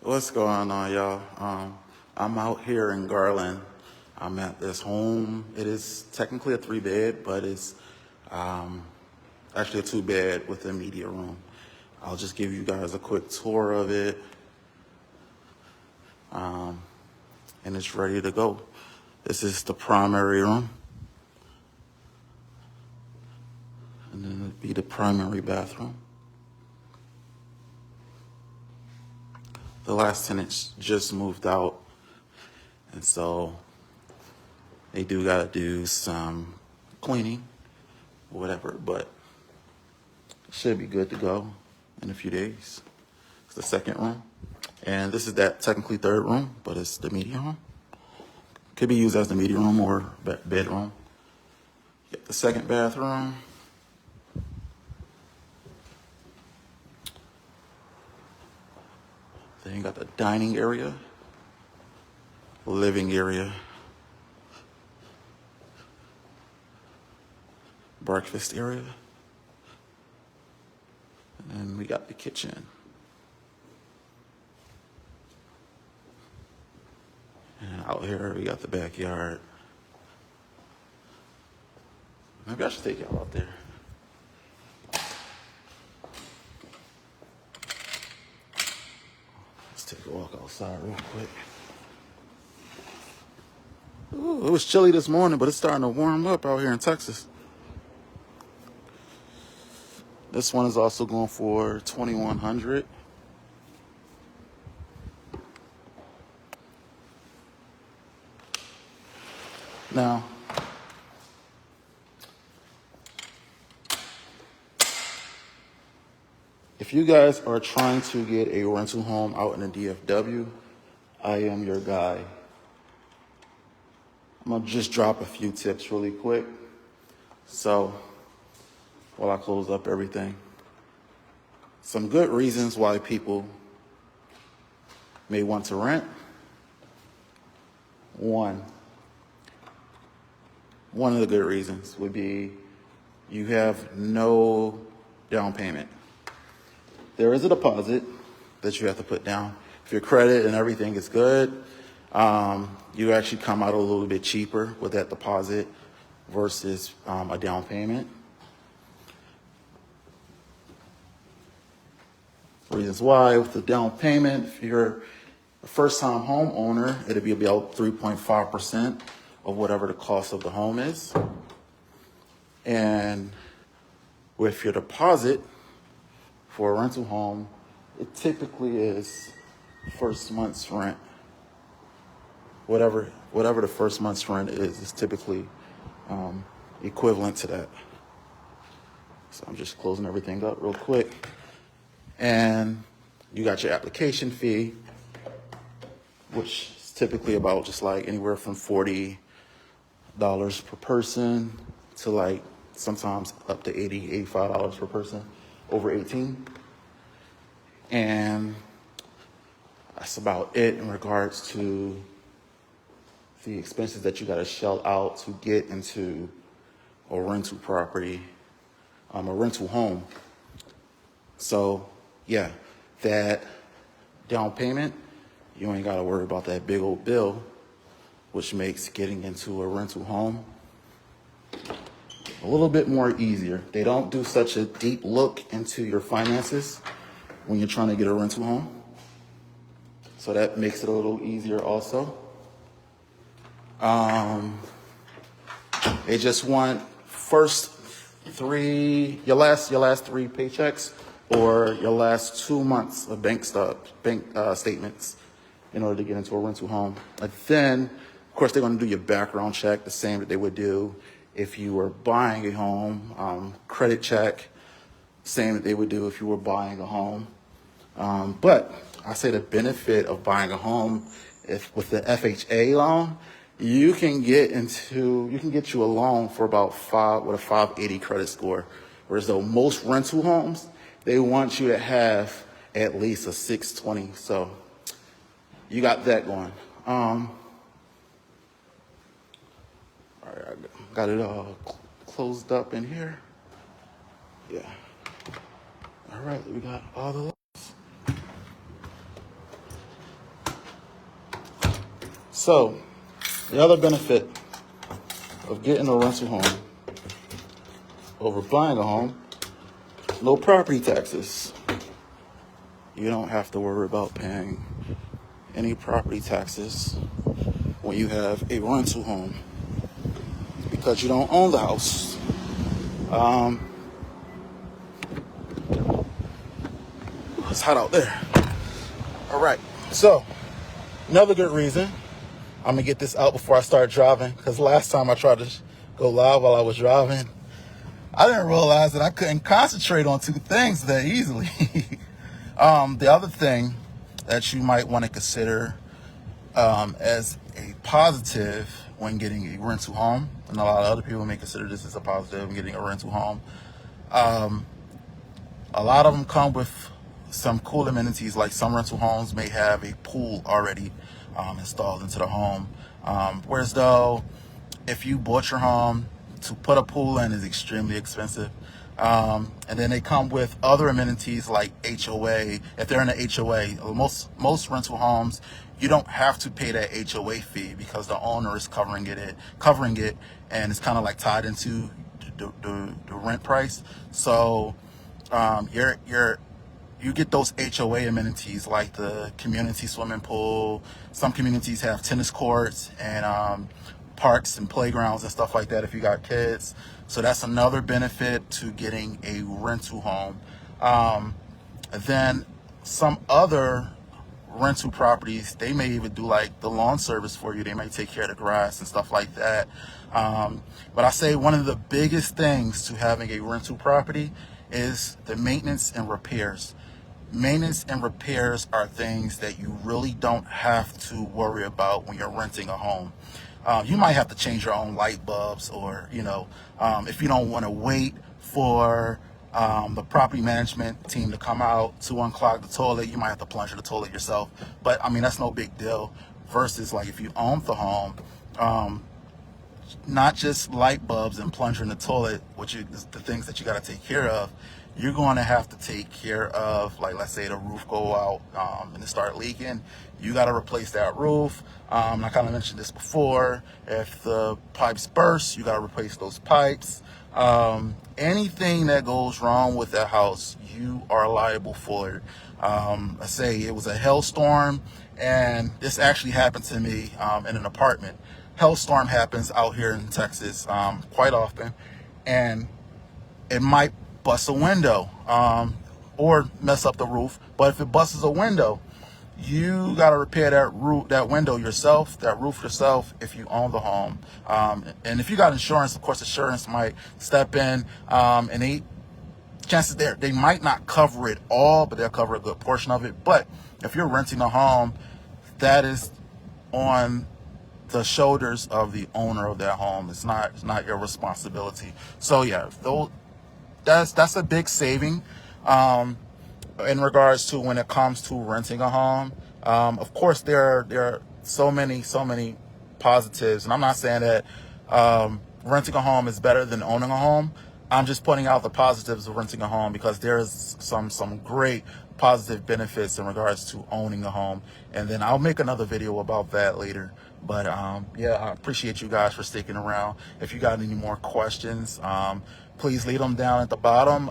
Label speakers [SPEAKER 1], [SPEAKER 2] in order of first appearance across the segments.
[SPEAKER 1] What's going on, y'all? I'm out here in Garland. I'm at this home. It is technically a 3-bed, but it's actually a 2-bed with a media room. I'll just give you guys a quick tour of it, and it's ready to go. This is the primary room, and then it'll be the primary bathroom. The last tenants just moved out, and so they do gotta do some cleaning or whatever, but it should be good to go in a few days. It's the second room, and this is that technically third room, but it's the media room. Could be used as the media room or bedroom. Get the second bathroom. Then you got the dining area, living area, breakfast area, and we got the kitchen. And out here we got the backyard. Maybe I should take y'all out there. Let's take a walk outside real quick. Ooh, it was chilly this morning, but it's starting to warm up out here in Texas. This one is also going for $2,100. Now, if you guys are trying to get a rental home out in the DFW, I am your guy. I'm gonna just drop a few tips really quick. So, while I close up everything, some good reasons why people may want to rent. One of the good reasons would be you have no down payment. There is a deposit that you have to put down. If your credit and everything is good, you actually come out a little bit cheaper with that deposit versus a down payment. Reasons why: with the down payment, if you're a first-time homeowner, it'll be about 3.5% of whatever the cost of the home is. And with your deposit for a rental home, it typically is first month's rent. Whatever the first month's rent is typically equivalent to that. So I'm just closing everything up real quick. And you got your application fee, which is typically about just like anywhere from $40 per person to like sometimes up to $80, $85 per person over 18. And that's about it in regards to the expenses that you got to shell out to get into a rental property, a rental home. So yeah, that down payment, you ain't got to worry about that big old bill, which makes getting into a rental home a little bit more easier. They don't do such a deep look into your finances when you're trying to get a rental home. So that makes it a little easier also. They just want your last 3 paychecks or your last 2 months of bank statements in order to get into a rental home. And then, of course, they're going to do your background check, the same that they would do if you were buying a home. Credit check, same that they would do if you were buying a home. But I say the benefit of buying a home, if with the FHA loan, you can get you a loan for about with a 580 credit score. Whereas though most rental homes, they want you to have at least a 620. So you got that going. All right, I got it all closed up in here. Yeah. All right, we got all the So the other benefit of getting a rental home over buying a home, no property taxes. You don't have to worry about paying any property taxes when you have a rental home because you don't own the house. It's hot out there. All right. So another good reason, I'm gonna get this out before I start driving, because last time I tried to go live while I was driving, I didn't realize that I couldn't concentrate on two things that easily. The other thing that you might want to consider as a positive when getting a rental home, and a lot of other people may consider this as a positive when getting a rental home, a lot of them come with some cool amenities. Like some rental homes may have a pool already installed into the home, whereas though if you bought your home, to put a pool in is extremely expensive. And then they come with other amenities like HOA. If they're in an HOA, most rental homes, you don't have to pay that HOA fee because the owner is covering it, and it's kind of like tied into the rent price. So you get those HOA amenities like the community swimming pool. Some communities have tennis courts and parks and playgrounds and stuff like that if you got kids. So that's another benefit to getting a rental home. Then some other rental properties, they may even do like the lawn service for you. They may take care of the grass and stuff like that. But I say one of the biggest things to having a rental property is the maintenance and repairs. Maintenance and repairs are things that you really don't have to worry about when you're renting a home. You might have to change your own light bulbs, or if you don't want to wait for the property management team to come out to unclog the toilet, you might have to plunger the toilet yourself. But I mean, that's no big deal. Versus like if you own the home, not just light bulbs and plunging the toilet, which is the things that you got to take care of. You're going to have to take care of, like, let's say the roof go out and it start leaking. You got to replace that roof. I kind of mentioned this before. If the pipes burst, you got to replace those pipes. Anything that goes wrong with that house, you are liable for it. Let's say it was a hailstorm, and this actually happened to me in an apartment. Hailstorm happens out here in Texas quite often, and it might bust a window or mess up the roof. But if it busts a window, you got to repair that window yourself, that roof yourself, if you own the home. And if you got insurance, of course, insurance might step in, and chances there they might not cover it all, but they'll cover a good portion of it. But if you're renting a home, that is on the shoulders of the owner of that home. It's not your responsibility. So yeah, that's a big saving in regards to when it comes to renting a home. Of course, there are so many positives, and I'm not saying that renting a home is better than owning a home. I'm just pointing out the positives of renting a home because there is some great positive benefits in regards to owning a home, and then I'll make another video about that later. But yeah, I appreciate you guys for sticking around. If you got any more questions, please leave them down at the bottom.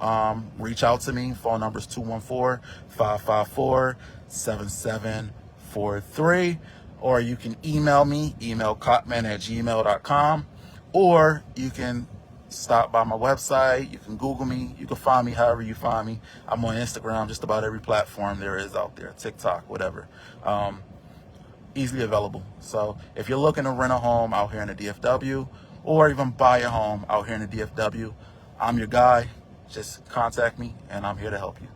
[SPEAKER 1] Reach out to me. Phone number is 214-554-7743. Or you can email me, email cottman@gmail.com. Or you can stop by my website. You can Google me. You can find me however you find me. I'm on Instagram, just about every platform there is out there, TikTok, whatever. Easily available. So if you're looking to rent a home out here in the DFW, or even buy a home out here in the DFW, I'm your guy. Just contact me and I'm here to help you.